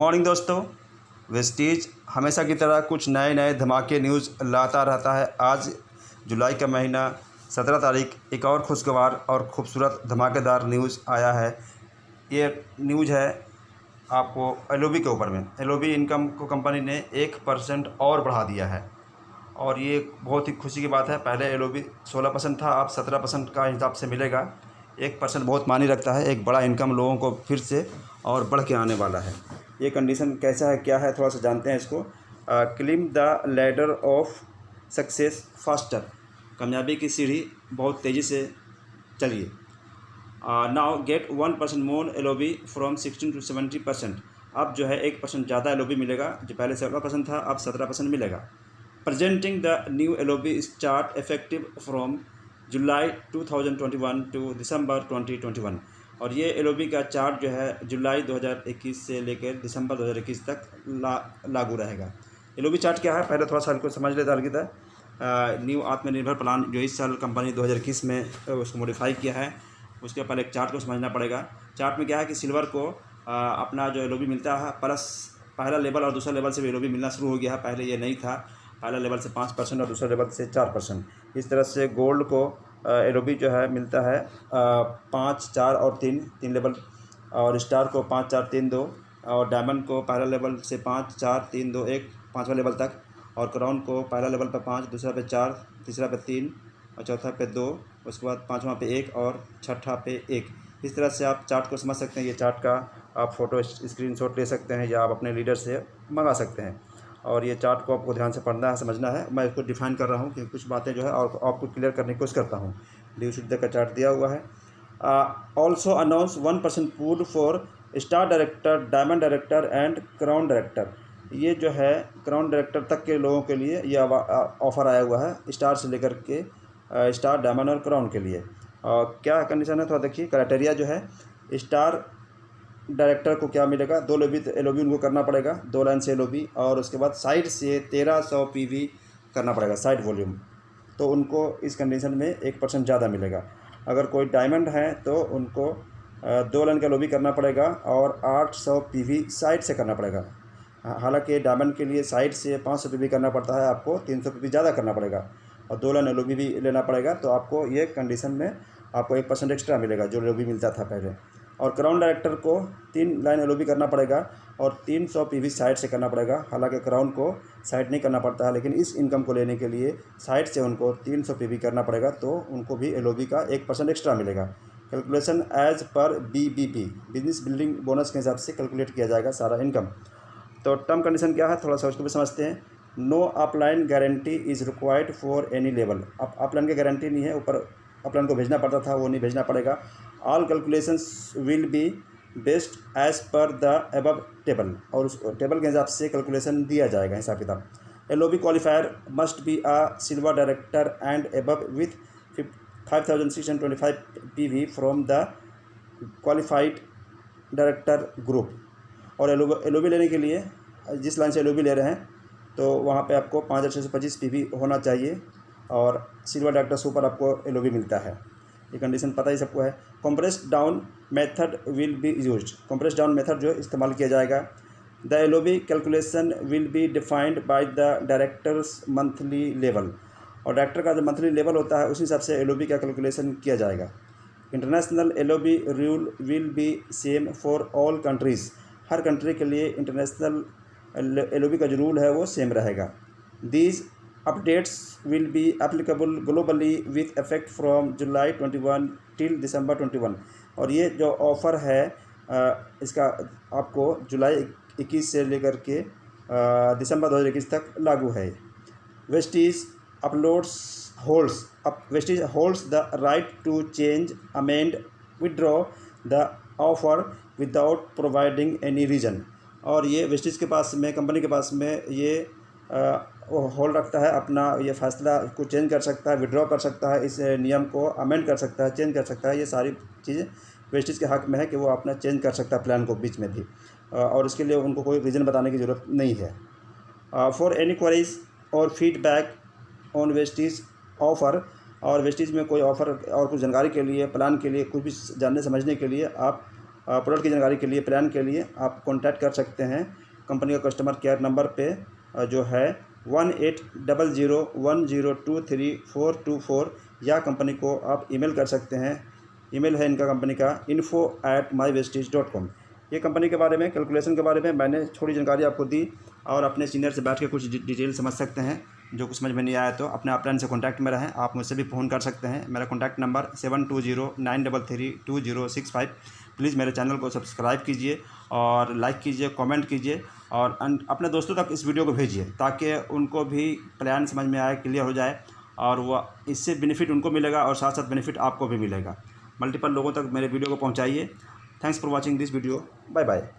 Morning दोस्तों। Vestige हमेशा की तरह कुछ नए नए धमाके न्यूज़ लाता रहता है। आज जुलाई का महीना 17 तारीख एक और खुशगवार और ख़ूबसूरत धमाकेदार न्यूज़ आया है। ये न्यूज़ है आपको एलओबी के ऊपर में। एलओबी इनकम को कंपनी ने 1% और बढ़ा दिया है और ये बहुत ही खुशी की बात है। पहले एलओबी 16% था, अब 17% का हिसाब से मिलेगा। 1% बहुत मायने रखता है। एक बड़ा इनकम लोगों को फिर से और बढ़ के आने वाला है। ये कंडीशन कैसा है, क्या है, थोड़ा सा जानते हैं इसको। Climb the ladder of success faster. कामयाबी की सीढ़ी बहुत तेज़ी से चलिए। Now get 1% more LOB from 16 to 70%। अब जो है 1% ज़्यादा एलओबी मिलेगा। जो पहले 17% था, अब 17% मिलेगा। Presenting the new LOB chart effective from July 2021 to दिसंबर 2021। और ये LOB का चार्ट जो है जुलाई 2021 से लेकर दिसंबर 2021 तक लागू रहेगा। LOB चार्ट क्या है, पहले थोड़ा सा इनको समझ लेते हैं। न्यू आत्मनिर्भर प्लान जो इस साल कंपनी 2021 में उसको मॉडिफाई किया है, उसके पहले एक चार्ट को समझना पड़ेगा। चार्ट में क्या है कि सिल्वर को अपना जो LOB मिलता है प्लस पहला लेवल और दूसरा लेवल से भी LOB मिलना शुरू हो गया है। पहले ये नहीं था, पहला लेवल से 5% और दूसरा लेवल से 4%। इस तरह से गोल्ड को एलओबी जो है मिलता है 5, 4 और 3 लेवल, और स्टार को 5, 4, 3, 2, और डायमंड को पहला लेवल से 5, 4, 3, 2, 1 पाँचवा लेवल तक, और क्राउन को पहला लेवल पर 5, दूसरा पे 4, तीसरा पे 3 और चौथा पे 2, उसके बाद पाँचवा पे 1 और छठा पे 1। इस तरह से आप चार्ट को समझ सकते हैं। ये चार्ट का आप फ़ोटो स्क्रीनशॉट ले सकते हैं या आप अपने लीडर से मंगा सकते हैं। और ये चार्ट को आपको ध्यान से पढ़ना है, समझना है। मैं इसको डिफाइन कर रहा हूँ कि कुछ बातें जो है और आपको क्लियर करने की कोशिश करता हूँ। ड्यू शुद्ध का चार्ट दिया हुआ है। Also announce 1% pool for star director, diamond director and crown director. ये जो है क्राउन डायरेक्टर तक के लोगों के लिए ये ऑफ़र आया हुआ है, स्टार से लेकर के स्टार, डायमंड और क्राउन के लिए। क्या कंडीशन है, थोड़ा देखिए। क्राइटेरिया जो है, स्टार डायरेक्टर को क्या मिलेगा, 2 एलओबी उनको करना पड़ेगा, 2 लाइन से एलओबी, और उसके बाद साइड से 1300 पीवी करना पड़ेगा, साइड वॉल्यूम। तो उनको इस कंडीशन में 1% ज़्यादा मिलेगा। अगर कोई डायमंड है तो उनको 2 लाइन का एलओबी करना पड़ेगा और 800 पीवी साइड से करना पड़ेगा। हालांकि डायमंड के लिए साइड से 500 पीवी करना पड़ता है, आपको 300 पीवी ज़्यादा करना पड़ेगा और 2 लाइन एलओबी भी लेना पड़ेगा। तो आपको ये कंडीशन में आपको 1% एक्स्ट्रा मिलेगा जो एलओबी मिलता था पहले। और क्राउन डायरेक्टर को 3 लाइन एलओबी करना पड़ेगा और 300 पीवी साइड से करना पड़ेगा। हालांकि क्राउन को साइड नहीं करना पड़ता है, लेकिन इस इनकम को लेने के लिए साइड से उनको 300 पीवी करना पड़ेगा, तो उनको भी एलओबी का 1% एक्स्ट्रा मिलेगा। Calculation as per BBP, business building bonus के हिसाब से कैलकुलेट किया जाएगा सारा इनकम। तो टर्म कंडीशन क्या है, थोड़ा सा उसको भी समझते हैं। No upline guarantee is required for any level. अब अपलाइन की गारंटी नहीं है, ऊपर अपलाइन को भेजना पड़ता था, वो नहीं भेजना पड़ेगा। All calculations will be based as per the above table, और उस टेबल के हिसाब से कैलकुलेशन दिया जाएगा, हिसाब किताब। LOB qualifier must be a silver director and above with 5625 PV from the qualified director group. और एलओबी लेने के लिए जिस लाइन से एलओबी ले रहे हैं तो वहाँ पे आपको 5625 पीवी होना चाहिए, और सिल्वर डायरेक्टर से ऊपर आपको एलओबी मिलता है। ये कंडीशन पता ही सबको है। Compressed down method will be used. Compressed down method जो इस्तेमाल किया जाएगा। The LOB calculation will be defined by the directors monthly level. और डायरेक्टर का जो मंथली लेवल होता है उसी हिसाब से एलओबी का कैलकुलेशन किया जाएगा। International LOB rule will be same for all countries. Her country के लिए इंटरनेशनल एलओबी का जो रूल है वो सेम रहेगा। These updates will be applicable globally with effect from July 21 till दिसंबर 21। और ये जो ऑफ़र है इसका आपको जुलाई 21 से लेकर के दिसंबर 2021 तक लागू है। Vestige holds the right to change, amend, withdraw the offer without providing any reason. और ये वेस्टीज के पास में, कंपनी के पास में ये वो होल्ड रखता है, अपना ये फैसला को चेंज कर सकता है, विड्रॉ कर सकता है, इस नियम को अमेंड कर सकता है, चेंज कर सकता है। ये सारी चीज़ें वेस्टीज के हक़ में है कि वो अपना चेंज कर सकता है प्लान को बीच में भी, और इसके लिए उनको कोई रीज़न बताने की ज़रूरत नहीं है। फॉर एनी क्वेरीज और फीडबैक ऑन वेस्टीज ऑफ़र, और वेस्टीज में कोई ऑफ़र और कुछ जानकारी के लिए, प्लान के लिए, कुछ भी जानने समझने के लिए आप प्रोडक्ट की जानकारी के लिए, प्लान के लिए आप कॉन्टैक्ट कर सकते हैं कंपनी का कस्टमर केयर नंबर पे, जो है 180010234424, या कंपनी को आप ईमेल कर सकते हैं। ईमेल है इनका कंपनी का info@mywestige.com। ये कंपनी के बारे में, कैलकुलेशन के बारे में मैंने थोड़ी जानकारी आपको दी, और अपने सीनियर से बैठ के कुछ डिटेल समझ सकते हैं। जो कुछ समझ में नहीं आया तो अपने अपलाइन से कॉन्टैक्ट में रहें। आप मुझसे भी फ़ोन कर सकते हैं। मेरा कॉन्टैक्ट नंबर 7209332065। प्लीज़ मेरे चैनल को सब्सक्राइब कीजिए और लाइक कीजिए, कमेंट कीजिए, और अपने दोस्तों तक इस वीडियो को भेजिए ताकि उनको भी प्लान समझ में आए, क्लियर हो जाए, और वह इससे बेनिफिट उनको मिलेगा और साथ साथ बेनिफिट आपको भी मिलेगा। मल्टीपल लोगों तक मेरे वीडियो को पहुँचाइए। Thanks for watching this video. Bye bye.